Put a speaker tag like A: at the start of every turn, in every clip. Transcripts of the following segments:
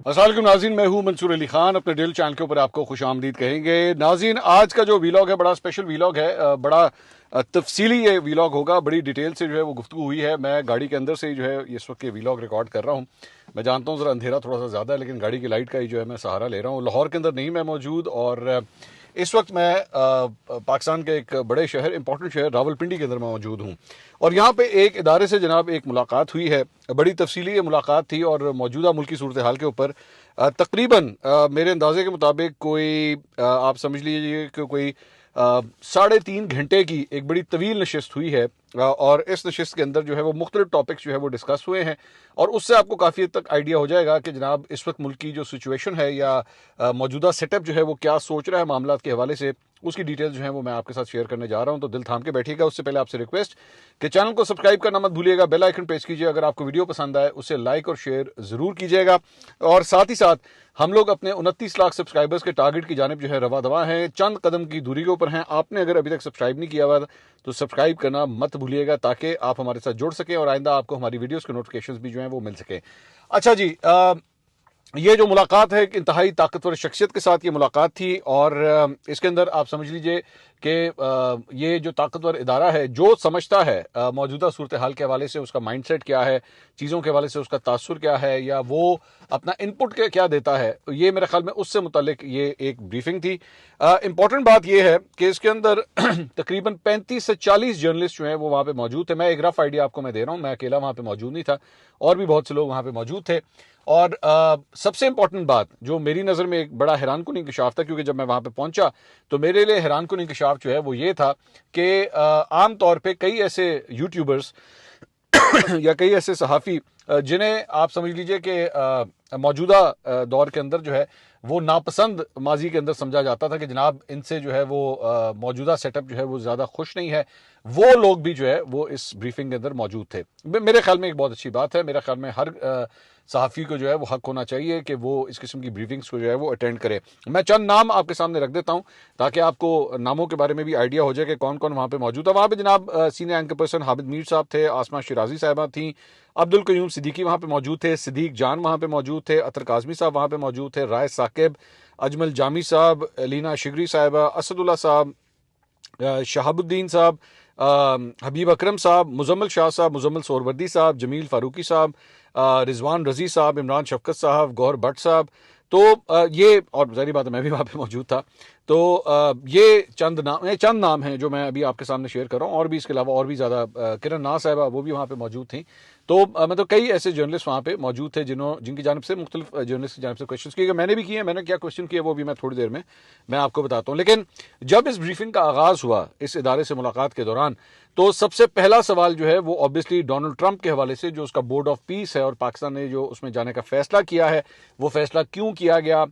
A: अस्सलाम वालेकुम नाज़रीन, मैं हूं मंसूर अली खान। अपने डेली चैनल के ऊपर आपको खुश आमदीद कहेंगे। नाज़रीन, आज का जो वीलॉग है बड़ा स्पेशल वीलॉग है, बड़ा तफसीली ये वीलॉग होगा। बड़ी डिटेल से जो है वो गुफ्तगू हुई है। मैं गाड़ी के अंदर से ही जो है इस वक्त ये वीलॉग रिकॉर्ड कर रहा हूँ। मैं जानता हूँ ज़रा अंधेरा थोड़ा सा ज़्यादा है, लेकिन गाड़ी की लाइट का ही जो है मैं सहारा ले रहा हूँ। लाहौर के अंदर नहीं मैं मौजूद, और इस वक्त मैं पाकिस्तान के एक बड़े शहर, इंपॉर्टेंट शहर रावलपिंडी के अंदर मैं मौजूद हूँ। और यहाँ पे एक इदारे से जनाब एक मुलाकात हुई है। बड़ी तफसीली ये मुलाकात थी और मौजूदा मुल्की सूरत हाल के ऊपर तकरीबन मेरे अंदाजे के मुताबिक कोई आप समझ लीजिए कि कोई 3.5 घंटे की एक बड़ी तवील नशिस्त हुई है। और इस नशिस्त के अंदर जो है वो मुख्तलिफ टॉपिक्स जो है वो डिस्कस हुए हैं, और उससे आपको काफ़ी हद तक आइडिया हो जाएगा कि जनाब इस वक्त मुल्क की जो सिचुएशन है या मौजूदा सेटअप जो है वो क्या सोच रहा है मामला के हवाले से। उसकी डिटेल्स जो है वो मैं आपके साथ शेयर करने जा रहा हूं, तो दिल थाम के बैठिएगा। उससे पहले आपसे रिक्वेस्ट कि चैनल को सब्सक्राइब करना मत भूलिएगा, बेल आइकन प्रेस कीजिए। अगर आपको वीडियो पसंद आए उसे लाइक और शेयर जरूर कीजिएगा। और साथ ही साथ हम लोग अपने 29 लाख सब्सक्राइबर्स के टारगेट की जानिब जो है रवा दवा हैं, चंद कदम की दूरी के ऊपर हैं। आपने अगर अभी तक सब्सक्राइब नहीं किया हुआ तो सब्सक्राइब करना मत भूलिएगा, ताकि आप हमारे साथ जुड़ सकें और आइंदा आपको हमारी वीडियोस के नोटिफिकेशंस भी जो हैं वो मिल सके। अच्छा जी, ये जो मुलाकात है एक इंतहाई ताकतवर शख्सियत के साथ ये मुलाकात थी, और इसके अंदर आप समझ लीजिए कि ये जो ताकतवर इदारा है जो समझता है मौजूदा सूरत हाल के हवाले से उसका माइंडसेट क्या है, चीज़ों के हवाले से उसका तासुर क्या है, या वो अपना इनपुट क्या देता है, ये मेरे ख्याल में उससे मुतालिक ये एक ब्रीफिंग थी। इंपॉर्टेंट बात ये है कि इसके अंदर तकरीबन 35 से 40 जर्नलिस्ट जो हैं वो वहाँ पे मौजूद थे। मैं एक रफ आइडिया आपको मैं दे रहा हूँ, मैं अकेला वहाँ पे मौजूद नहीं था, और भी बहुत से लोग वहाँ पे मौजूद थे। और सबसे इंपॉर्टेंट बात जो मेरी नज़र में एक बड़ा हैरानकुन इंकशाफ था, क्योंकि जब मैं वहाँ पे पहुंचा तो मेरे लिए हैरानकुन इंकशाफ जो है वो ये था कि आम तौर पे कई ऐसे यूट्यूबर्स या कई ऐसे सहाफ़ी जिन्हें आप समझ लीजिए कि मौजूदा दौर के अंदर जो है वो नापसंद माजी के अंदर समझा जाता था कि जनाब इनसे जो है वो मौजूदा सेटअप जो है वो ज़्यादा खुश नहीं है, वो लोग भी जो है वो इस ब्रीफिंग के अंदर मौजूद थे। मेरे ख्याल में एक बहुत अच्छी बात है। मेरे ख्याल में हर सहाफ़ी को जो है वो हक होना चाहिए कि वो इस किस्म की ब्रीफिंग्स को जो है वो अटेंड करे। मैं चंद नाम आपके सामने रख देता हूँ ताकि आपको नामों के बारे में भी आइडिया हो जाए कि कौन कौन वहाँ पे मौजूद है। वहाँ पे जनाब senior anchor person Hamid Mir साहब थे, आसमा शिराजी साहिबा थी, अब्दुल कयूम सिद्दीकी वहाँ पे मौजूद थे, सिद्दीक जान वहाँ पे मौजूद थे, अतर काजमी साहब वहाँ पे मौजूद थे, राय साकिब, अजमल जामी साहब, लीना शिगरी साहिबा, असदुल्ला साहब, शहाबुद्दीन साहब, हबीब अकरम साहब, मुजम्मल शाह साहब, मुजम्मल सोहरवर्दी साहब, जमील फारूकी साहब, रिजवान रजी साहब, इमरान शफकत साहब, गौहर भट्ट साहब। तो ये, और ज़ाहिर बात है मैं भी वहाँ पे मौजूद था। तो ये चंद नाम हैं जो मैं अभी आपके सामने शेयर कर रहा हूँ, और भी इसके अलावा और भी ज़्यादा, किरण ना साहिबा वो भी वहाँ पे मौजूद थी। तो मतलब कई ऐसे जर्नलिस्ट वहाँ पे मौजूद थे जिनकी जानिब से मुख्तलिफ जर्नलिस्ट की जानिब से क्वेश्चन किए, मैंने भी किए। मैंने क्या क्वेश्चन किए वो भी मैं थोड़ी देर में मैं आपको बताता हूँ। लेकिन जब इस ब्रीफिंग का आगाज़ हुआ इस इदारे से मुलाकात के दौरान, तो सबसे पहला सवाल जो है वो ऑब्वियसली डोनाल्ड ट्रंप के हवाले से, जो उसका बोर्ड ऑफ पीस है और पाकिस्तान ने जो उसमें जाने का फैसला किया है, वो फैसला क्यों किया गया,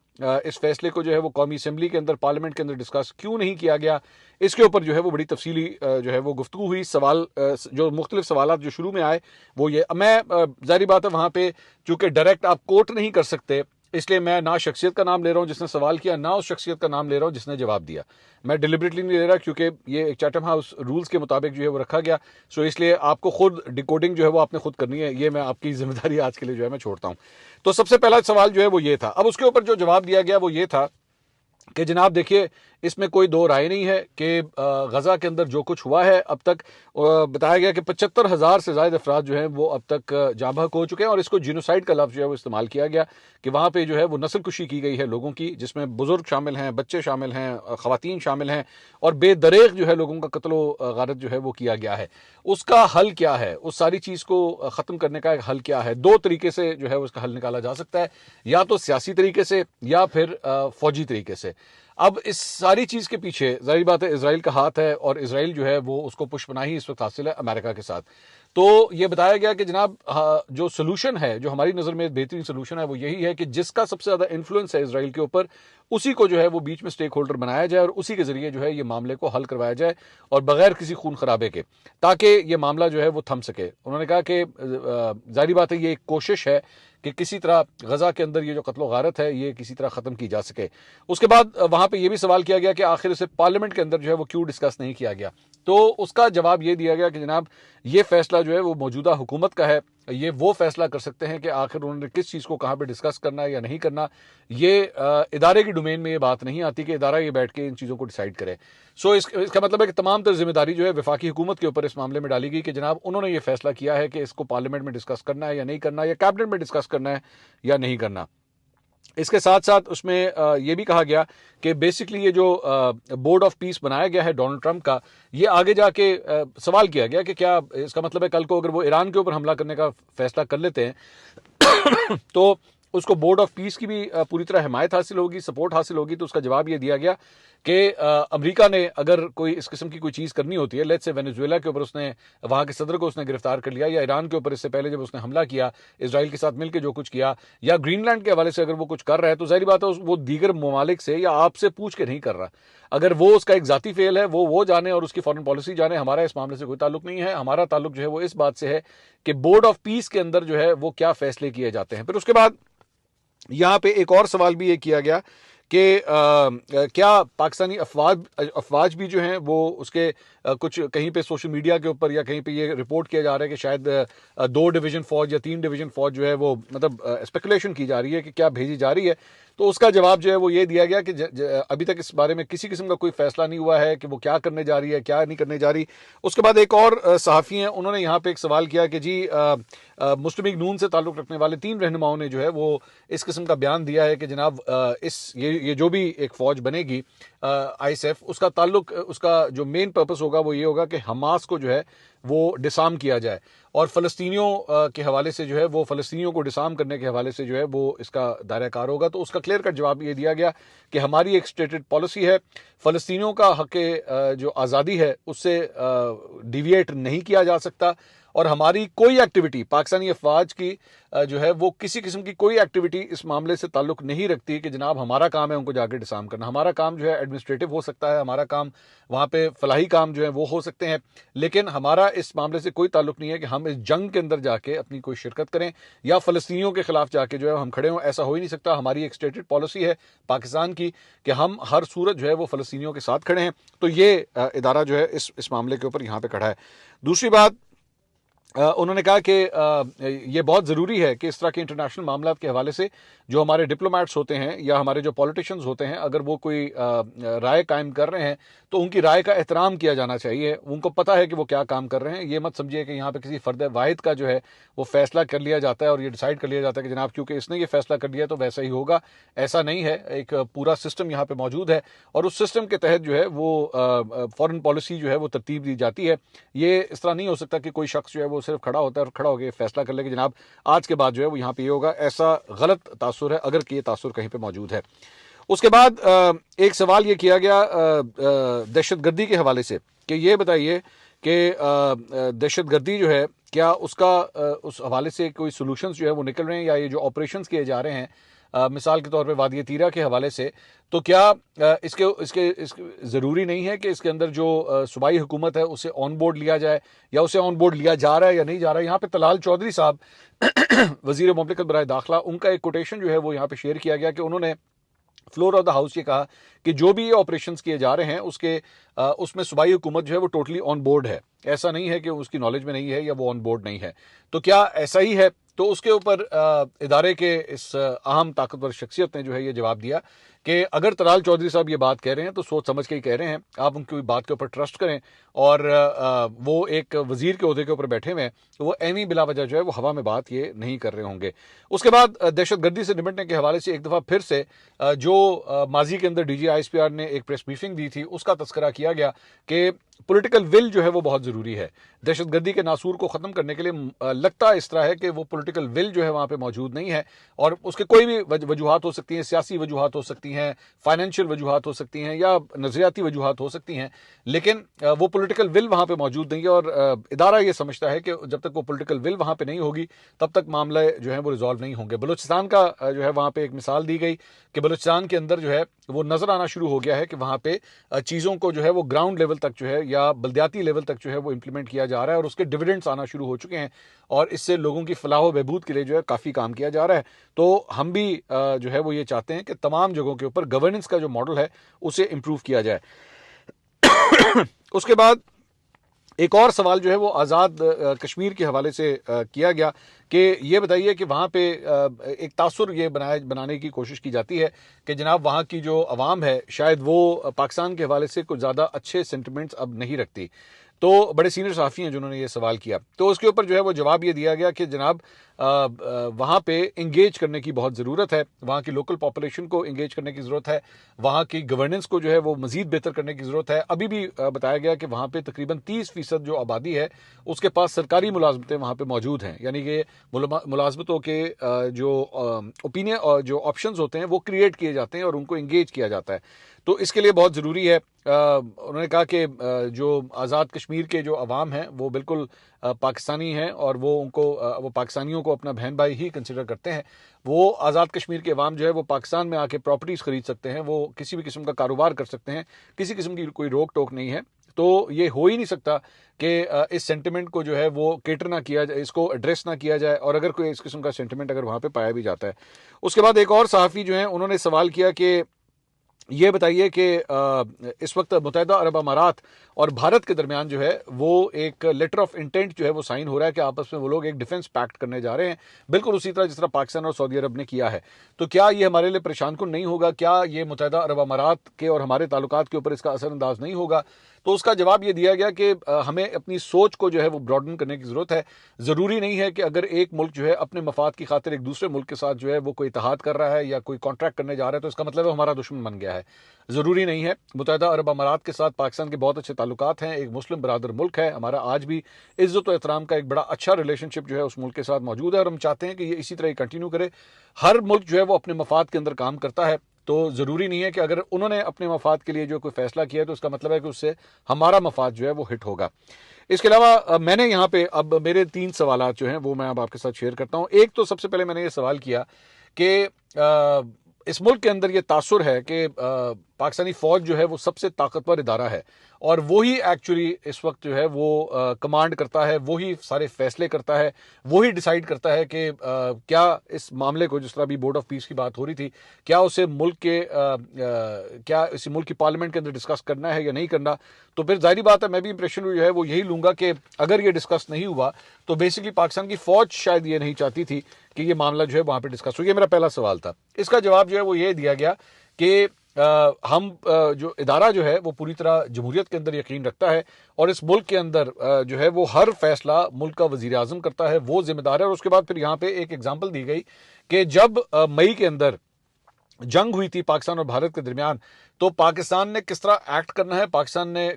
A: इस फैसले को जो है वो कौमी असम्बली के अंदर, पार्लियामेंट के अंदर डिस्कस क्यों नहीं किया गया, इसके ऊपर जो है वो बड़ी तफसीली जो है वो गुफ्तगू हुई। सवाल जो मुख्तलिफ सवाल जो शुरू में आए वो ये, मैं जाहिर बात है वहाँ पे चूंकि डायरेक्ट आप कोट नहीं कर सकते, इसलिए मैं ना शख्सियत का नाम ले रहा हूँ जिसने सवाल किया, ना उस शख्सियत का नाम ले रहा हूँ जिसने जवाब दिया। मैं डिलिबरेटली नहीं ले रहा, क्योंकि ये एक चैटम हाउस रूल्स के मुताबिक जो है वो रखा गया। सो इसलिए आपको खुद डिकोडिंग जो है वो आपने खुद करनी है, ये मैं आपकी जिम्मेदारी आज के लिए जो है मैं छोड़ता हूँ। तो सबसे पहला सवाल जो है वो ये था। अब उसके ऊपर जो जवाब दिया गया वो ये था कि जनाब देखिए, इसमें कोई दो राय नहीं है कि गज़ा के अंदर जो कुछ हुआ है अब तक, बताया गया कि 75,000 से ज़्यादा अफराद जो हैं वो अब तक जाँ बहक हो चुके हैं, और इसको जीनोसाइड का लफ्ज़ जो है वो इस्तेमाल किया गया कि वहाँ पे जो है वो नस्लकुशी की गई है लोगों की, जिसमें बुजुर्ग शामिल हैं, बच्चे शामिल हैं, ख़वातीन शामिल हैं, और बेदरेग जो है लोगों का कत्लो गारत जो है वो किया गया है। उसका हल क्या है, उस सारी चीज़ को ख़त्म करने का एक हल क्या है? दो तरीके से जो है उसका हल निकाला जा सकता है, या तो सियासी तरीके से या फिर फ़ौजी तरीके से। अब इस सारी चीज़ के पीछे ज़ाहिर बात है इसराइल का हाथ है, और इसराइल जो है वो उसको पुष्पनाही इस वक्त हासिल है अमेरिका के साथ। तो ये बताया गया कि जनाब जो सोल्यूशन है, जो हमारी नज़र में बेहतरीन सोल्यूशन है, वो यही है कि जिसका सबसे ज़्यादा इन्फ्लुएंस है इसराइल के ऊपर, उसी को जो है वो बीच में स्टेक होल्डर बनाया जाए, और उसी के ज़रिए जो है ये मामले को हल करवाया जाए, और बगैर किसी खून खराबे के, ताकि ये मामला जो है वो थम सके। उन्होंने कहा कि ज़ाहिर बात है ये एक कोशिश है कि किसी तरह गज़ा के अंदर ये जो कत्लो गारत है ये किसी तरह ख़त्म की जा सके। उसके बाद वहाँ पे ये भी सवाल किया गया कि आखिर इसे पार्लियामेंट के अंदर जो है वो क्यों डिस्कस नहीं किया गया। तो उसका जवाब ये दिया गया कि जनाब ये फैसला जो है वो मौजूदा हुकूमत का है, ये वो फैसला कर सकते हैं कि आखिर उन्होंने किस चीज़ को कहाँ पे डिस्कस करना है या नहीं करना। ये इदारे की डोमेन में ये बात नहीं आती कि इदारा ये बैठ के इन चीज़ों को डिसाइड करे। सो इसका मतलब है कि तमाम तर जिम्मेदारी जो है वफाकी हुकूमत के ऊपर इस मामले में डाली गई कि जनाब उन्होंने ये फैसला किया है कि इसको पार्लियामेंट में डिस्कस करना है या नहीं करना, या कैबिनेट में डिस्कस करना है या नहीं करना। इसके साथ साथ उसमें ये भी कहा गया कि बेसिकली ये जो बोर्ड ऑफ पीस बनाया गया है डोनाल्ड ट्रंप का, ये आगे जाके सवाल किया गया कि क्या इसका मतलब है कल को अगर वो ईरान के ऊपर हमला करने का फैसला कर लेते हैं तो उसको बोर्ड ऑफ पीस की भी पूरी तरह हिमायत हासिल होगी, सपोर्ट हासिल होगी। तो उसका जवाब ये दिया गया कि अमेरिका ने अगर कोई इस किस्म की कोई चीज़ करनी होती है, लेट्स से वेनेजुएला के ऊपर उसने वहाँ के सदर को उसने गिरफ्तार कर लिया, या ईरान के ऊपर इससे पहले जब उसने हमला किया इसराइल के साथ मिलकर जो कुछ किया, या ग्रीनलैंड के हवाले से अगर वो कुछ कर रहा है, तो जाहिर बात है वो दीगर ममालिक से या आपसे पूछ के नहीं कर रहा। अगर वो उसका एक जाती फेल है, वो जाने और उसकी फॉरेन पॉलिसी जाने, हमारा इस मामले से कोई ताल्लुक नहीं है। हमारा ताल्लुक जो है वो इस बात से है कि बोर्ड ऑफ पीस के अंदर जो है वो क्या फैसले किए जाते हैं। फिर उसके बाद यहाँ पे एक और सवाल भी ये किया गया कि क्या पाकिस्तानी अफवाज भी जो हैं वो उसके कुछ कहीं पे सोशल मीडिया के ऊपर या कहीं पे ये रिपोर्ट किया जा रहा है कि शायद 2 डिवीज़न फ़ौज या 3 डिवीज़न फ़ौज जो है वो मतलब स्पेकुलेशन की जा रही है कि क्या भेजी जा रही है। तो उसका जवाब जो है वो ये दिया गया कि अभी तक इस बारे में किसी किस्म का कोई फैसला नहीं हुआ है कि वो क्या करने जा रही है, क्या नहीं करने जा रही। उसके बाद एक और सहाफ़ी हैं, उन्होंने यहाँ पे एक सवाल किया कि जी मुस्लिम लीग नून से ताल्लुक़ रखने वाले 3 रहनुमाओं ने जो है वो इस किस्म का बयान दिया है कि जनाब ये जो भी एक फ़ौज बनेगी ISF, उसका ताल्लुक, उसका जो मेन पर्पस होगा वो ये होगा कि हमास को जो है वो डिसार्म किया जाए, और फ़लस्तीनियों के हवाले से जो है वो फ़लस्तीनियों को डिसार्म करने के हवाले से जो है वो इसका दायरा कार होगा। तो उसका क्लियर कट जवाब ये दिया गया कि हमारी एक स्टेटेड पॉलिसी है, फ़लस्तीनियों का हक़ जो आज़ादी है उससे डिविएट नहीं किया जा सकता, और हमारी कोई एक्टिविटी पाकिस्तानी अफवाज की जो है वो किसी किस्म की कोई एक्टिविटी इस मामले से ताल्लुक नहीं रखती कि जनाब हमारा काम है उनको जाके डिसार्म करना। हमारा काम जो है एडमिनिस्ट्रेटिव हो सकता है, हमारा काम वहाँ पे फलाही काम जो है वो हो सकते हैं, लेकिन हमारा इस मामले से कोई ताल्लुक नहीं है कि हम इस जंग के अंदर जाके अपनी कोई शिरकत करें या फ़लस्तीनियों के खिलाफ जाके जो है हम खड़े हों। ऐसा हो ही नहीं सकता। हमारी एक स्टेटेड पॉलिसी है पाकिस्तान की कि हम हर सूरत जो है वो फ़लस्तीनियों के साथ खड़े हैं। तो ये इदारा जो है इस मामले के ऊपर यहाँ पे खड़ा है। दूसरी बात, उन्होंने कहा कि ये बहुत ज़रूरी है कि इस तरह के इंटरनेशनल मामला के हवाले से जो हमारे डिप्लोमेट्स होते हैं या हमारे जो पॉलिटिशियंस होते हैं, अगर वो कोई राय कायम कर रहे हैं तो उनकी राय का एहतराम किया जाना चाहिए। उनको पता है कि वो क्या काम कर रहे हैं। ये मत समझिए कि यहाँ पे किसी फ़र्द वाहिद का जो है वो फैसला कर लिया जाता है और ये डिसाइड कर लिया जाता है कि जनाब क्योंकि इसने ये फैसला कर दिया तो वैसा ही होगा। ऐसा नहीं है। एक पूरा सिस्टम यहाँ पे मौजूद है और उस सिस्टम के तहत जो है वो फॉरेन पॉलिसी जो है वो तरतीब दी जाती है। ये इस तरह नहीं हो सकता कि कोई शख्स जो है वो सिर्फ खड़ा होता है और खड़ा होकर फैसला कर ले कि जनाब आज के बाद जो है वो यहाँ पे ये होगा। ऐसा गलत तासुर है, अगर कि ये तासुर कहीं पे मौजूद है। उसके बाद एक सवाल ये किया गया दहशतगर्दी के हवाले से कि ये बताइए कि दहशतगर्दी जो है क्या उसका उस हवाले से कोई सोल्यूशंस जो है वो निकल रहे हैं, या ये जो ऑपरेशंस किए जा रहे हैं मिसाल के तौर पे वादी तीरा के हवाले से, तो क्या इसके ज़रूरी नहीं है कि इसके अंदर जो सूबाई हुकूमत है उसे ऑन बोर्ड लिया जाए, या उसे ऑन बोर्ड लिया जा रहा है या नहीं जा रहा है। यहाँ पे तलाल चौधरी साहब वज़ीर मुमलिकत बराए दाखिला, उनका एक कोटेशन जो है वो यहाँ पे शेयर किया गया कि उन्होंने फ्लोर ऑफ द हाउस ये कहा कि जो भी ये ऑपरेशंस किए जा रहे हैं उसमें सूबाई हुकूमत जो है वो टोटली ऑन बोर्ड है। ऐसा नहीं है कि उसकी नॉलेज में नहीं है या वो ऑन बोर्ड नहीं है। तो क्या ऐसा ही है? तो उसके ऊपर इदारे के इस अहम ताकतवर शख्सियत ने जो है ये जवाब दिया कि अगर तलाल चौधरी साहब ये बात कह रहे हैं तो सोच समझ के ही कह रहे हैं, आप उनकी बात के ऊपर ट्रस्ट करें। और वो एक वजीर के ओहदे के ऊपर बैठे हुए हैं, तो वो एनी बिला वजह जो है वो हवा में बात ये नहीं कर रहे होंगे। उसके बाद दहशतगर्दी से निपटने के हवाले से एक दफ़ा फिर से जो माजी के अंदर DG ISPR ने एक प्रेस ब्रीफिंग दी थी उसका तस्करा किया गया कि पॉलिटिकल विल जो है वो बहुत ज़रूरी है। दहशतगर्दी के नासूर को ख़त्म करने के लिए लगता इस तरह है कि वो पॉलिटिकल विल जो है वहाँ पे मौजूद नहीं है, और उसके कोई भी वजूहात हो सकती हैं, सियासी वजूहात हो सकती हैं, फाइनेंशियल वजूहात हो सकती हैं, या नज़रियाती वजूहात हो सकती हैं, लेकिन वो पॉलिटिकल विल वहाँ पे मौजूद नहीं है। और इदारा ये समझता है कि जब तक वो पॉलिटिकल विल वहाँ पे नहीं होगी तब तक मामले जो है वो रिजॉल्व नहीं होंगे। बलूचिस्तान का जो है वहाँ पे एक मिसाल दी गई कि बलूचिस्तान के अंदर जो है वो नज़र आना शुरू हो गया है कि वहाँ पे चीज़ों को जो है वो ग्राउंड लेवल तक जो है या बल्दियाती लेवल तक जो है वो इम्प्लीमेंट किया जा रहा है, और उसके डिविडेंड्स आना शुरू हो चुके हैं, और इससे लोगों की फलाह व बहबूद के लिए जो है काफ़ी काम किया जा रहा है। तो हम भी जो है वो ये चाहते हैं कि तमाम जगहों के ऊपर गवर्नेंस का जो मॉडल है उसे इम्प्रूव किया जाए। उसके बाद एक और सवाल जो है वो आज़ाद कश्मीर के हवाले से किया गया कि ये बताइए कि वहाँ पे एक तासुर ये बनाने की कोशिश की जाती है कि जनाब वहाँ की जो अवाम है शायद वो पाकिस्तान के हवाले से कुछ ज़्यादा अच्छे सेंटिमेंट्स अब नहीं रखती। तो बड़े सीनियर सहाफ़ी हैं जिन्होंने ये सवाल किया, तो उसके ऊपर जो है वो जवाब ये दिया गया कि जनाब वहाँ पे इंगेज करने की बहुत ज़रूरत है, वहाँ की लोकल पॉपुलेशन को इंगेज करने की ज़रूरत है, वहाँ की गवर्नेंस को जो है वो मज़ीद बेहतर करने की ज़रूरत है। अभी भी बताया गया कि वहाँ पे तकरीबन 30% जो आबादी है उसके पास सरकारी मुलाजमतें वहाँ पे मौजूद हैं, यानी कि मुलाजमतों के जो ओपिनियन और जो ऑप्शंस होते हैं वो क्रिएट किए जाते हैं और उनको इंगेज किया जाता है। तो इसके लिए बहुत ज़रूरी है। उन्होंने कहा कि जो आज़ाद कश्मीर के जो अवाम हैं वो बिल्कुल पाकिस्तानी हैं और वो पाकिस्तानियों को अपना बहन भाई ही कंसिडर करते हैं। वो आज़ाद कश्मीर के अवाम जो है वो पाकिस्तान में आके प्रॉपर्टीज़ खरीद सकते हैं, वो किसी भी किस्म का कारोबार कर सकते हैं, किसी किस्म की कोई रोक टोक नहीं है। तो ये हो ही नहीं सकता कि इस सेंटिमेंट को जो है वो केटर ना किया जाए, इसको एड्रेस ना किया जाए, और अगर कोई इस किस्म का सेंटिमेंट अगर वहाँ पे पाया भी जाता है। उसके बाद एक और सहाफ़ी जो है उन्होंने सवाल किया कि ये बताइए कि इस वक्त मुत्तहिदा अरब अमारात और भारत के दरमियान जो है वो एक लेटर ऑफ इंटेंट जो है वो साइन हो रहा है कि आपस में वो लोग एक डिफेंस पैक्ट करने जा रहे हैं, बिल्कुल उसी तरह जिस तरह पाकिस्तान और सऊदी अरब ने किया है। तो क्या ये हमारे लिए परेशान कुन नहीं होगा? क्या ये मुत्तहिदा अरब अमारात के और हमारे ताल्लुकात के ऊपर इसका असरअंदाज नहीं होगा? तो उसका जवाब ये दिया गया कि हमें अपनी सोच को जो है वो ब्रॉडन करने की ज़रूरत है। ज़रूरी नहीं है कि अगर एक मुल्क जो है अपने मफाद की खातिर एक दूसरे मुल्क के साथ जो है वो कोई इत्तेहाद कर रहा है या कोई कॉन्ट्रैक्ट करने जा रहा है तो इसका मतलब है हमारा दुश्मन बन गया है। ज़रूरी नहीं है। मुत्तहिदा अरब अमारात के साथ पाकिस्तान के बहुत अच्छे ताल्लुकात हैं, एक मुस्लिम बरादर मुल्क है, हमारा आज भी इज़्ज़त और एहतराम का एक बड़ा अच्छा रिलेशनशिप जो है उस मुल्क के साथ मौजूद है और हम चाहते हैं कि ये इसी तरह ही कंटिन्यू करे। हर मुल्क जो है वो अपने मफाद के अंदर काम करता है, तो ज़रूरी नहीं है कि अगर उन्होंने अपने मफाद के लिए जो कोई फैसला किया है तो उसका मतलब है कि उससे हमारा मफाद जो है वो हिट होगा। इसके अलावा मैंने यहाँ पे अब मेरे 3 सवालात जो हैं वो मैं अब आपके साथ शेयर करता हूँ। एक तो सबसे पहले मैंने ये सवाल किया कि इस मुल्क के अंदर ये तासुर है कि पाकिस्तानी फ़ौज जो है वो सबसे ताकतवर इदारा है और वही एक्चुअली इस वक्त जो है वो कमांड करता है, वही सारे फैसले करता है, वही डिसाइड करता है कि क्या इस मामले को, जिस तरह अभी बोर्ड ऑफ पीस की बात हो रही थी, क्या उसे मुल्क के क्या इस मुल्क की पार्लियामेंट के अंदर डिस्कस करना है या नहीं करना। तो फिर जाहिर बात है मैं भी इंप्रेशन जो है वो यही लूँगा कि अगर ये डिस्कस नहीं हुआ तो बेसिकली पाकिस्तान की फ़ौज शायद ये नहीं चाहती थी कि ये मामला जो है वहाँ पर डिस्कस हो। ये मेरा पहला सवाल था। इसका जवाब जो है वो ये दिया गया कि हम जो इदारा जो है वो पूरी तरह जमहूरियत के अंदर यकीन रखता है और इस मुल्क के अंदर जो है वो हर फैसला मुल्क का वज़ीर आज़म करता है, वो जिम्मेदार है। और उसके बाद फिर यहाँ पे एक एग्जांपल दी गई कि जब मई के अंदर जंग हुई थी पाकिस्तान और भारत के दरमियान, तो पाकिस्तान ने किस तरह एक्ट करना है, पाकिस्तान ने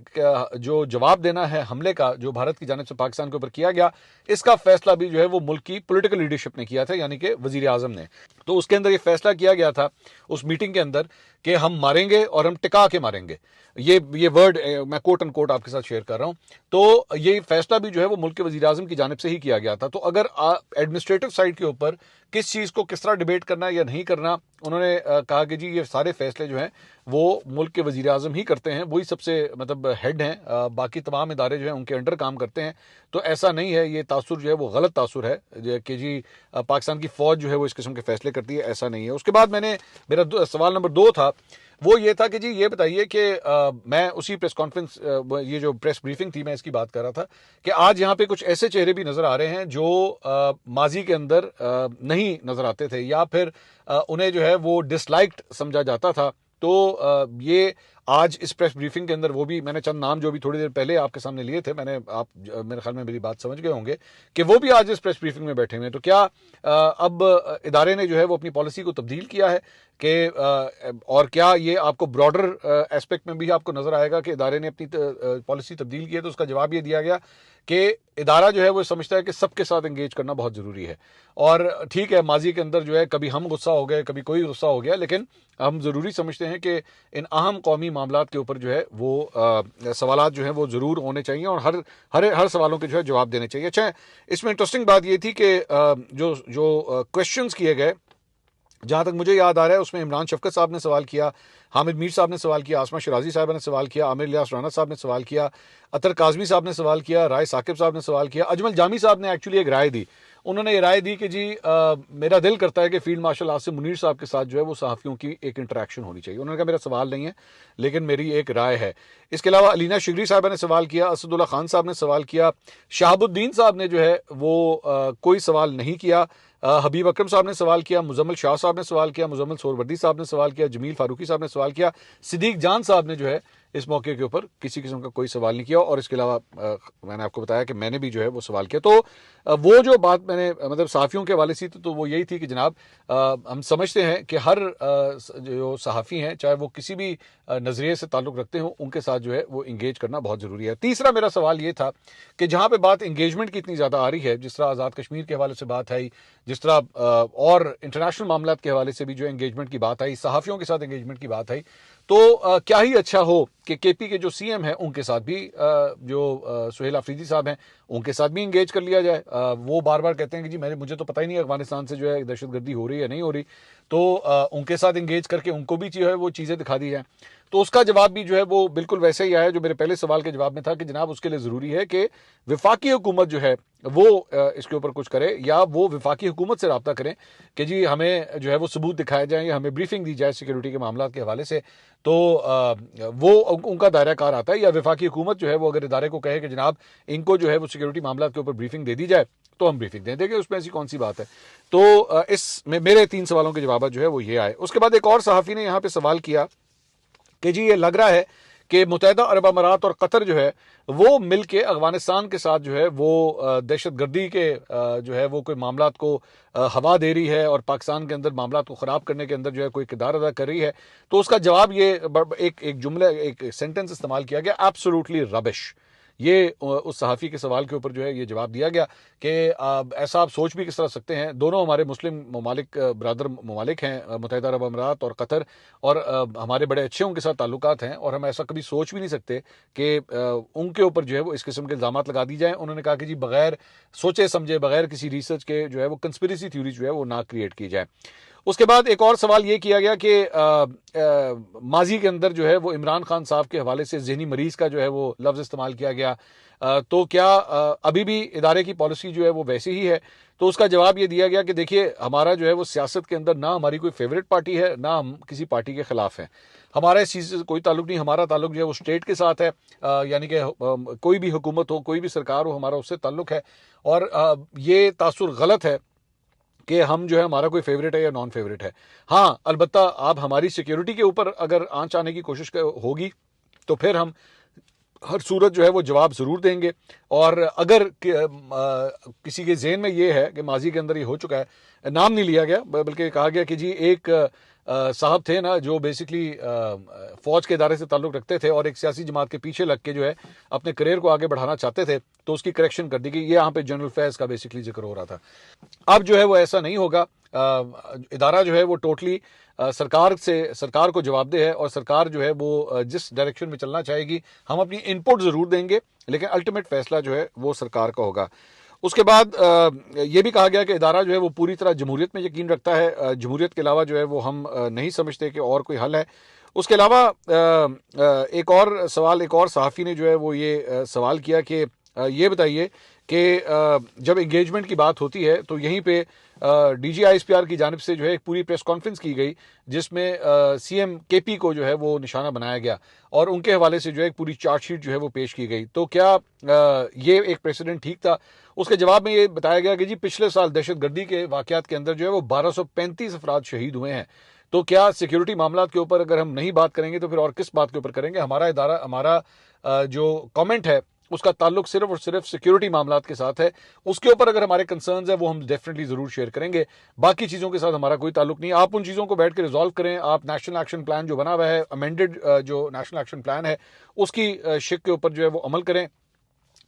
A: जो जवाब देना है हमले का जो भारत की जानिब से पाकिस्तान के ऊपर किया गया, इसका फैसला भी जो है वो मुल्क की पॉलिटिकल लीडरशिप ने किया था, यानी कि वजीर आजम ने। तो उसके अंदर ये फैसला किया गया था उस मीटिंग के अंदर कि हम मारेंगे और हम टिका के मारेंगे। ये वर्ड मैं कोट एंड कोट आपके साथ शेयर कर रहा हूं। तो ये फैसला भी जो है वो मुल्क के वजीर आजम की जानिब से ही किया गया था। तो अगर एडमिनिस्ट्रेटिव साइड के ऊपर किस चीज़ को किस तरह डिबेट करना है या नहीं करना, उन्होंने कहा कि जी ये सारे फैसले जो हैं वो मुल्क के वजीर आजम ही करते हैं, वही सबसे मतलब हेड हैं, बाकी तमाम इदारे जो हैं उनके अंडर काम करते हैं। तो ऐसा नहीं है, ये तासुर जो है वो गलत तासुर है कि जी पाकिस्तान की फ़ौज जो है वो इस किस्म के फैसले करती है, ऐसा नहीं है। उसके बाद मेरा सवाल नंबर 2 था, वो ये था कि जी ये बताइए कि मैं उसी प्रेस कॉन्फ्रेंस ये जो प्रेस ब्रीफिंग थी मैं इसकी बात कर रहा था कि आज यहाँ पे कुछ ऐसे चेहरे भी नज़र आ रहे हैं जो माजी के अंदर नहीं नज़र आते थे या फिर उन्हें जो है वो डिसलाइक्ड समझा जाता था। तो ये आज इस प्रेस ब्रीफिंग के अंदर वो भी मैंने चंद नाम जो भी थोड़ी देर पहले आपके सामने लिए थे, आप मेरे ख्याल में मेरी बात समझ गए होंगे कि वो भी आज इस प्रेस ब्रीफिंग में बैठे हुए हैं। तो क्या अब इदारे ने जो है वो अपनी पॉलिसी को तब्दील किया है कि और क्या ये आपको ब्रॉडर एस्पेक्ट में भी आपको नजर आएगा कि इदारे ने अपनी पॉलिसी तब्दील की है? तो उसका जवाब ये दिया गया कि इदारा जो है वो समझता है कि सबके साथ एंगेज करना बहुत ज़रूरी है। और ठीक है, माजी के अंदर जो है कभी हम गुस्सा हो गए, कभी कोई गुस्सा हो गया, लेकिन हम ज़रूरी समझते हैं कि इन अहम कौमी मामलात के ऊपर जो है वो सवालात जो हैं वो ज़रूर होने चाहिए और हर सवालों के जो है जवाब देने चाहिए। अच्छा, इसमें इंटरेस्टिंग बात ये थी कि जो क्वेश्चंस किए गए जहाँ तक मुझे याद आ रहा है उसमें इमरान शफकत साहब ने सवाल किया, हामिद मीर साहब ने सवाल किया, आसमा शराजी साहब ने सवाल किया, आमिर इलियास राना साहब ने सवाल किया, अतर काजमी साहब ने सवाल किया, राय साकिब साहब ने सवाल किया, अजमल जामी साहब ने एक्चुअली एक राय दी। उन्होंने ये राय दी कि जी मेरा दिल करता है कि फील्ड मार्शल आसिम मुनीर साहब के साथ जो है वो सहाफ़ियों की एक इंटरेक्शन होनी चाहिए। उन्होंने कहा मेरा सवाल नहीं है लेकिन मेरी एक राय है। इसके अलावा अलीना शिगरी साहब ने सवाल किया, असदुल्ला खान साहब ने सवाल किया, शहाबुद्दीन साहब ने जो है वो कोई सवाल नहीं किया, हबीब अकरम साहब ने सवाल किया, मुजम्मिल शाह साहब ने सवाल किया, मुजम्मिल सोहरवर्दी साहब ने सवाल किया, जमील फारूकी साहब ने सवाल किया, सिद्दीक जान साहब ने जो है इस मौके के ऊपर किसी किस्म का कोई सवाल नहीं किया। और इसके अलावा मैंने आपको बताया कि मैंने भी जो है वो सवाल किया। तो वो जो बात मैंने मतलब सहाफ़ियों के हवाले से तो वो यही थी कि जनाब हम समझते हैं कि हर जो सहाफ़ी हैं चाहे वो किसी भी नज़रिए से ताल्लुक़ रखते हों उनके साथ जो है वो इंगेज करना बहुत ज़रूरी है। तीसरा मेरा सवाल ये था कि जहाँ पे बात इंगेजमेंट की इतनी ज़्यादा आ रही है, जिस तरह आज़ाद कश्मीर के हवाले से बात आई, जिस तरह और इंटरनेशनल मामलात के हवाले से भी जो इंगेजमेंट की बात आई, सहाफ़ियों के साथ इंगेजमेंट की बात आई, तो क्या ही अच्छा हो कि केपी के जो सीएम हैं उनके साथ भी जो सुहेल अफरीदी साहब हैं उनके साथ भी इंगेज कर लिया जाए। वो बार बार कहते हैं कि जी मुझे तो पता ही नहीं अफगानिस्तान से जो है दहशतगर्दी हो रही है नहीं हो रही, तो उनके साथ इंगेज करके उनको भी जो है वो चीज़ें दिखा दी जाए। तो उसका जवाब भी जो है वो बिल्कुल वैसे ही आया जो मेरे पहले सवाल के जवाब में था कि जनाब उसके लिए ज़रूरी है कि वफाकी हुकूमत जो है वो इसके ऊपर कुछ करे, या वो वफाकी हुकूमत से रब्ता करें कि जी हमें जो है वो सबूत दिखाए जाएँ या हमें ब्रीफिंग दी जाए सिक्योरिटी के मामला के हवाले से। तो वो उनका दायरा कार आता है, या वफाकी हुकूमत जो है वो अगर इदारे को कहे कि जनाब इनको जो है वो सिक्योरिटी मामला के ऊपर ब्रीफिंग दे दी जाए तो हम ब्रीफिंग दे देंगे, उसमें ऐसी कौन सी बात है। तो इस मेरे 3 सवालों के जवाब जो है वो ये आए। उसके बाद एक और सहाफ़ी ने यहाँ पे सवाल किया कि जी ये लग रहा है कि मुत्तहिदा अरब अमारात और कतर जो है वो मिल के अफगानिस्तान के साथ जो है वो दहशतगर्दी के जो है वो कोई मामलात को हवा दे रही है और पाकिस्तान के अंदर मामलात को ख़राब करने के अंदर जो है कोई किरदार अदा कर रही है। तो उसका जवाब ये एक जुमला एक सेंटेंस इस्तेमाल किया गया, एब्सोल्युटली रबिश। ये उस सहाफ़ी के सवाल के ऊपर जो है ये जवाब दिया गया कि ऐसा आप सोच भी किस तरह सकते हैं, दोनों हमारे मुस्लिम ममालिक ब्रादर ममालिक हैं, मुत्तहिदा अरब अमारात और कतर, और हमारे बड़े अच्छे उनके साथ ताल्लुकात हैं और हम ऐसा कभी सोच भी नहीं सकते कि उनके ऊपर जो है वो इस किस्म के इल्ज़ामात लगा दी जाएँ। उन्होंने कहा कि जी बगैर सोचे समझे, बगैर किसी रिसर्च के जो है वो कंस्पिरेसी थ्योरी जो है वो ना क्रिएट की जाए। उसके बाद एक और सवाल ये किया गया कि माजी के अंदर जो है वो इमरान खान साहब के हवाले से जहनी मरीज का जो है वो लफ्ज़ इस्तेमाल किया गया, तो क्या अभी भी इदारे की पॉलिसी जो है वो वैसी ही है। तो उसका जवाब ये दिया गया कि देखिए हमारा जो है वो सियासत के अंदर ना हमारी कोई फेवरेट पार्टी है ना हम किसी पार्टी के खिलाफ हैं, हमारा इस चीज़ से कोई ताल्लुक नहीं, हमारा ताल्लुक जो है वो स्टेट के साथ है, यानी कि कोई भी हुकूमत हो कोई भी सरकार हो हमारा उससे ताल्लुक है। और ये तासुर गलत है कि हम जो है हमारा कोई फेवरेट है या नॉन फेवरेट है। हाँ अलबत्ता आप हमारी सिक्योरिटी के ऊपर अगर आंच आने की कोशिश होगी तो फिर हम हर सूरत जो है वो जवाब ज़रूर देंगे। और अगर किसी के जहन में ये है कि माजी के अंदर ये हो चुका है, नाम नहीं लिया गया बल्कि कहा गया कि जी एक साहब थे ना जो बेसिकली फ़ौज के इदारे से ताल्लुक़ रखते थे और एक सियासी जमात के पीछे लग के जो है अपने करियर को आगे बढ़ाना चाहते थे, तो उसकी करेक्शन कर दी गई। ये यहाँ पे जनरल फैज़ का बेसिकली जिक्र हो रहा था। अब जो है वो ऐसा नहीं होगा, इदारा जो है वो टोटली सरकार को जवाबदेह है और सरकार जो है वो जिस डायरेक्शन में चलना चाहेगी हम अपनी इनपुट ज़रूर देंगे, लेकिन अल्टीमेट फैसला जो है वो सरकार का होगा। उसके बाद ये भी कहा गया कि इदारा जो है वो पूरी तरह जमहूरियत में यकीन रखता है, जमहूरियत के अलावा जो है वो हम नहीं समझते कि और कोई हल है। उसके अलावा एक और सवाल एक और सहाफ़ी ने जो है वो ये सवाल किया कि ये बताइए कि जब इंगेजमेंट की बात होती है तो यहीं पे DGISPR की जानिब से जो है एक पूरी प्रेस कॉन्फ्रेंस की गई जिसमें CM KP को जो है वो निशाना बनाया गया और उनके हवाले से जो है एक पूरी चार्जशीट जो है वो पेश की गई। तो क्या ये एक प्रेसिडेंट ठीक था? उसके जवाब में ये बताया गया कि जी पिछले साल दहशतगर्दी के वाक़यात के अंदर जो है वो 1235 अफराद शहीद हुए हैं। तो क्या सिक्योरिटी मामलात के ऊपर अगर हम नहीं बात करेंगे तो फिर और किस बात के ऊपर करेंगे? हमारा इदारा हमारा जो कमेंट है उसका ताल्लुक सिर्फ और सिर्फ सिक्योरिटी मामलात के साथ है। उसके ऊपर अगर हमारे कंसर्न्स है वो हम डेफिनेटली ज़रूर शेयर करेंगे, बाकी चीज़ों के साथ हमारा कोई ताल्लुक नहीं। आप उन चीज़ों को बैठ के रिजॉल्व करें। आप नेशनल एक्शन प्लान जो बना हुआ है, अमेंडेड जो नेशनल एक्शन प्लान है उसकी शिक के ऊपर जो है वो अमल करें,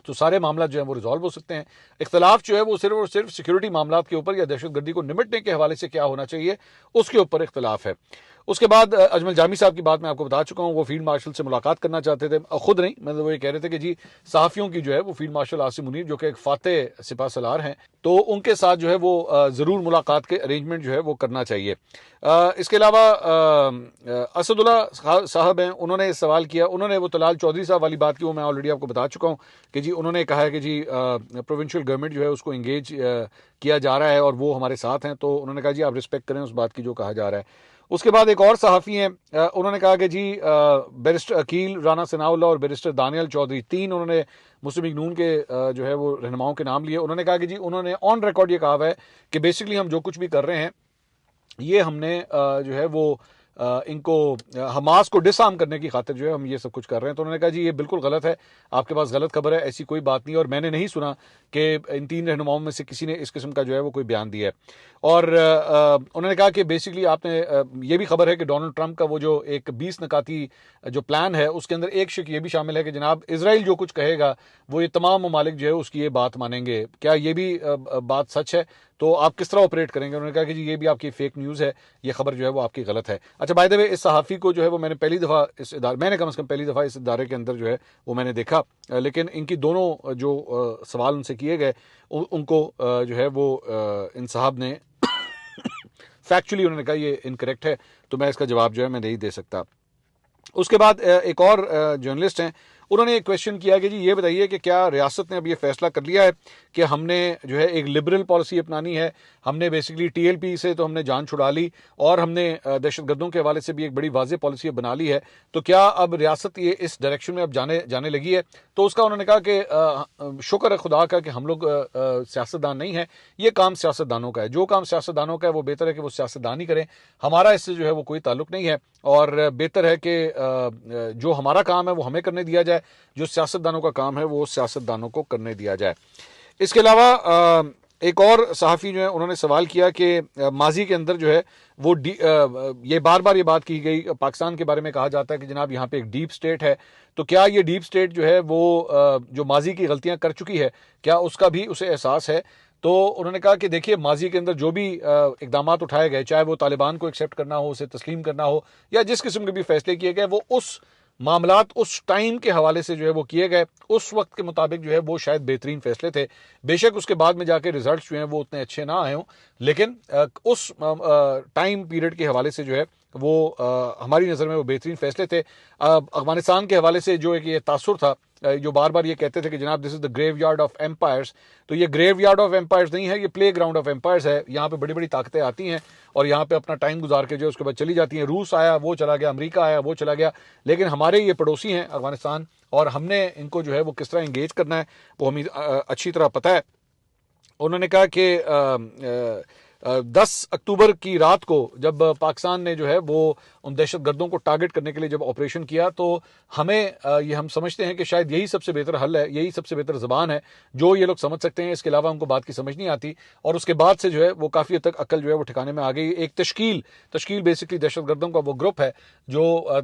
A: तो सारे मामला जो है वो रिजॉल्व हो सकते हैं। इख्तलाफ जो है वो सिर्फ और सिर्फ सिक्योरिटी मामलात के ऊपर या दहशतगर्दी को निपटने के हवाले से क्या होना चाहिए उसके ऊपर इख्तलाफ है। उसके बाद अजमल जामी साहब की बात मैं आपको बता चुका हूँ, वो फील्ड मार्शल से मुलाकात करना चाहते थे, खुद नहीं, मतलब वो ये कह रहे थे कि जी सहाफ़ियों की जो है वो फील्ड मार्शल आसिम मुनीर जो कि एक फातेह सिपा सलार हैं, तो उनके साथ जो है वो ज़रूर मुलाकात के अरेंजमेंट जो है वो करना चाहिए। इसके अलावा असदुल्ला साहब हैं, उन्होंने सवाल किया, उन्होंने वो तलाल चौधरी साहब वाली बात की, वो मैं ऑलरेडी आपको बता चुका हूँ कि जी उन्होंने कहा है कि जी प्रोविंशियल गवर्नमेंट जो है उसको इंगेज किया जा रहा है और वो हमारे साथ हैं, तो उन्होंने कहा जी आप रिस्पेक्ट करें उस बात की जो कहा जा रहा है। उसके बाद एक और सहाफ़ी हैं, उन्होंने कहा कि जी बैरिस्टर अकील राना सनाउल्लाह और बैरिस्टर दानियल चौधरी, तीन उन्होंने मुस्लिम लीग नून के जो है वो रहनुमाओं के नाम लिए। उन्होंने कहा कि जी उन्होंने ऑन रिकॉर्ड ये कहा हुआ है कि बेसिकली हम जो कुछ भी कर रहे हैं ये हमने जो है वो इनको हमास को डिसआर्म करने की खातिर जो है हम ये सब कुछ कर रहे हैं। तो उन्होंने कहा जी ये बिल्कुल गलत है, आपके पास गलत खबर है, ऐसी कोई बात नहीं, और मैंने नहीं सुना कि इन तीन रहनुमाओं में से किसी ने इस किस्म का जो है वो कोई बयान दिया है। और उन्होंने कहा कि बेसिकली आपने ये भी खबर है कि डोनाल्ड ट्रंप का वो जो एक 20 नकाती जो प्लान है उसके अंदर एक शिक ये भी शामिल है कि जनाब इसराइल जो कुछ कहेगा वो ये तमाम ममालिक जो है उसकी ये बात मानेंगे। क्या ये भी बात सच है? तो आप किस तरह ऑपरेट करेंगे? उन्होंने कहा कि जी ये भी आपकी फेक न्यूज़ है, ये खबर जो है वो आपकी गलत है। अच्छा, बाय द वे इस सहाफ़ी को जो है वो मैंने पहली दफ़ा इस इदारे, मैंने कम से कम पहली दफ़ा इस इदारे के अंदर जो है वो मैंने देखा, लेकिन इनकी दोनों जो सवाल उनसे किए गए उनको जो है वो इन साहब ने फैक्चुअली उन्होंने कहा ये इनकरेक्ट है, तो मैं इसका जवाब जो है मैं नहीं दे सकता। उसके बाद एक और जर्नलिस्ट हैं, उन्होंने एक क्वेश्चन किया कि जी ये बताइए कि क्या रियासत ने अब ये फैसला कर लिया है कि हमने जो है एक लिबरल पॉलिसी अपनानी है, हमने बेसिकली टीएलपी से तो हमने जान छुड़ा ली और हमने दहशतगर्दों के हवाले से भी एक बड़ी वाज़ेह पॉलिसी बना ली है, तो क्या अब रियासत ये इस डायरेक्शन में अब जाने लगी है? तो उसका उन्होंने कहा कि शुक्र है खुदा का कि हम लोग सियासतदान नहीं हैं, ये काम सियासतदानों का है, जो काम सियासतदानों का है वो बेहतर है कि वो सियासतदानी करें, हमारा इससे जो है वो कोई ताल्लुक नहीं है, और बेहतर है कि जो हमारा काम है वो हमें करने दिया जाए, जो सियासतदानों का काम है वो सियासतदानों को करने दिया जाए। इसके अलावा एक और सहाफ़ी जो है उन्होंने सवाल किया कि माजी के अंदर जो है वो ये बार बार ये बात की गई, पाकिस्तान के बारे में कहा जाता है कि जनाब यहाँ पे एक डीप स्टेट है, तो क्या ये डीप स्टेट जो है वो जो माजी की गलतियाँ कर चुकी है क्या उसका भी उसे एहसास है? तो उन्होंने कहा कि देखिए माजी के अंदर जो भी इकदाम उठाए गए, चाहे वो तालिबान को एक्सेप्ट करना हो, उसे तस्लीम करना हो, या जिस किस्म के भी फैसले किए गए वो उस मामलात उस टाइम के हवाले से जो है वो किए गए, उस वक्त के मुताबिक जो है वो शायद बेहतरीन फैसले थे। बेशक उसके बाद में जाके रिजल्ट्स जो हैं वो उतने अच्छे ना आए हों, लेकिन उस टाइम पीरियड के हवाले से जो है वो हमारी नज़र में वो बेहतरीन फैसले थे। अफगानिस्तान के हवाले से जो एक ये तासुर था, जो बार बार ये कहते थे कि जनाब this is the graveyard of empires, तो ये ग्रेव यार्ड ऑफ एम्पायर्स नहीं है, ये प्ले ग्राउंड ऑफ एम्पायर्स है। यहाँ पे बड़ी बड़ी ताकतें आती हैं और यहाँ पे अपना टाइम गुजार के जो उसके बाद चली जाती हैं। रूस आया वो चला गया, अमेरिका आया वो चला गया, लेकिन हमारे ये पड़ोसी हैं अफगानिस्तान, और हमने इनको जो है वो किस तरह इंगेज करना है वो हमें अच्छी तरह पता है। उन्होंने कहा कि 10 अक्टूबर की रात को जब पाकिस्तान ने जो है वो उन दहशतगर्दों को टारगेट करने के लिए जब ऑपरेशन किया, तो हमें ये हम समझते हैं कि शायद यही सबसे बेहतर हल है, यही सबसे बेहतर ज़बान है जो ये लोग समझ सकते हैं, इसके अलावा उनको बात की समझ नहीं आती। और उसके बाद से जो है वो काफ़ी हद तक अक्ल जो है वो ठिकाने में आ गई। एक तश्कील बेसिकली दहशतगर्दों का वो ग्रुप है जो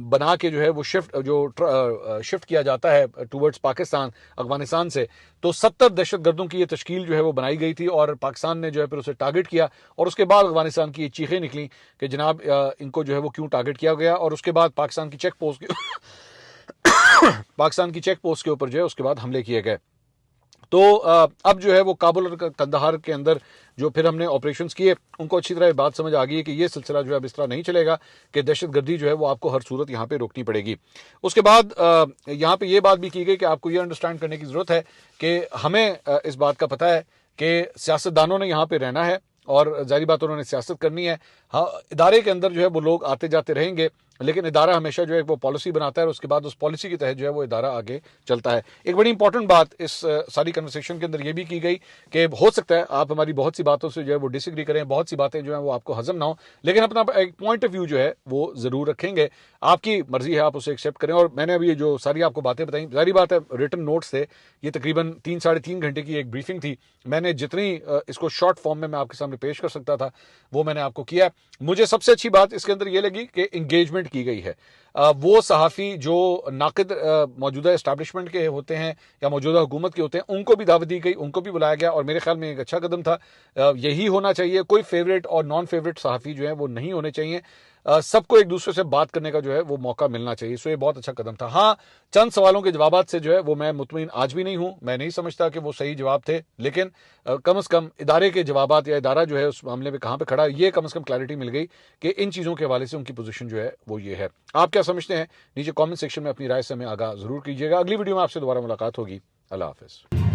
A: बना के जो है वो शिफ्ट किया जाता है टूवर्ड्स पाकिस्तान अफगानिस्तान से। तो 70 दहशतगर्दों की ये तश्कील जो है वो बनाई गई थी और पाकिस्तान ने जो है फिर उसे टारगेट किया, और उसके बाद अफगानिस्तान की ये चीखें निकली कि जनाब इनको जो है वो क्यों टारगेट किया गया, और उसके बाद पाकिस्तान की चेक पोस्ट पाकिस्तान की चेक पोस्ट के ऊपर जो है उसके बाद हमले किए गए। तो अब जो है वो काबुल और कंदहार के अंदर जो फिर हमने ऑपरेशंस किए, उनको अच्छी तरह बात समझ आ गई है कि ये सिलसिला जो है अब इस तरह नहीं चलेगा कि दहशतगर्दी जो है वो आपको हर सूरत यहाँ पे रोकनी पड़ेगी। उसके बाद यहाँ पे ये बात भी की गई कि आपको ये अंडरस्टैंड करने की ज़रूरत है कि हमें इस बात का पता है कि सियासतदानों ने यहाँ पे रहना है और जारी बात उन्होंने सियासत करनी है। हाँ, इदारे के अंदर जो है वो लोग आते जाते रहेंगे, लेकिन इदारा हमेशा जो है वो पॉलिसी बनाता है और उसके बाद उस पॉलिसी के तहत जो है वो इदारा आगे चलता है। एक बड़ी इंपॉर्टेंट बात इस सारी कन्वर्सेशन के अंदर ये भी की गई कि हो सकता है आप हमारी बहुत सी बातों से जो है वो डिसएग्री करें, बहुत सी बातें जो है वो आपको हजम ना हो, लेकिन अपना एक पॉइंट ऑफ व्यू जो है वो ज़रूर रखेंगे। आपकी मर्जी है, आप उसे एक्सेप्ट करें। और मैंने अभी ये जो सारी आपको बातें बताई, जारी बात है रिटन नोट्स थे, ये तकरीबन 3-3.5 घंटे की एक ब्रीफिंग थी। मैंने जितनी इसको शॉर्ट फॉर्म में मैं आपके सामने पेश कर सकता था वो मैंने आपको किया। मुझे सबसे अच्छी बात इसके अंदर ये लगी कि इंगेजमेंट की गई है। वो सहाफ़ी जो नाक़िद मौजूदा इस्टेब्लिशमेंट के होते हैं या मौजूदा हुकूमत के होते हैं, उनको भी दावत दी गई, उनको भी बुलाया गया, और मेरे ख्याल में एक अच्छा कदम था। यही होना चाहिए। कोई फेवरेट और नॉन फेवरेट सहाफ़ी जो है वो नहीं होने चाहिए। सबको एक दूसरे से बात करने का जो है वो मौका मिलना चाहिए। सो ये बहुत अच्छा कदम था। हाँ, चंद सवालों के जवाबात से जो है वो मैं मुतमईन आज भी नहीं हूं। मैं नहीं समझता कि वो सही जवाब थे, लेकिन कम से कम इदारे के जवाबात या इदारा जो है उस मामले में कहां पे खड़ा, ये कम से कम क्लैरिटी मिल गई कि इन चीज़ों के हवाले से उनकी पोजीशन जो है वो ये है। आप क्या समझते हैं? नीचे कमेंट सेक्शन में अपनी राय से हमें आगाह जरूर कीजिएगा। अगली वीडियो में आपसे दोबारा मुलाकात होगी। अल्लाह हाफिज।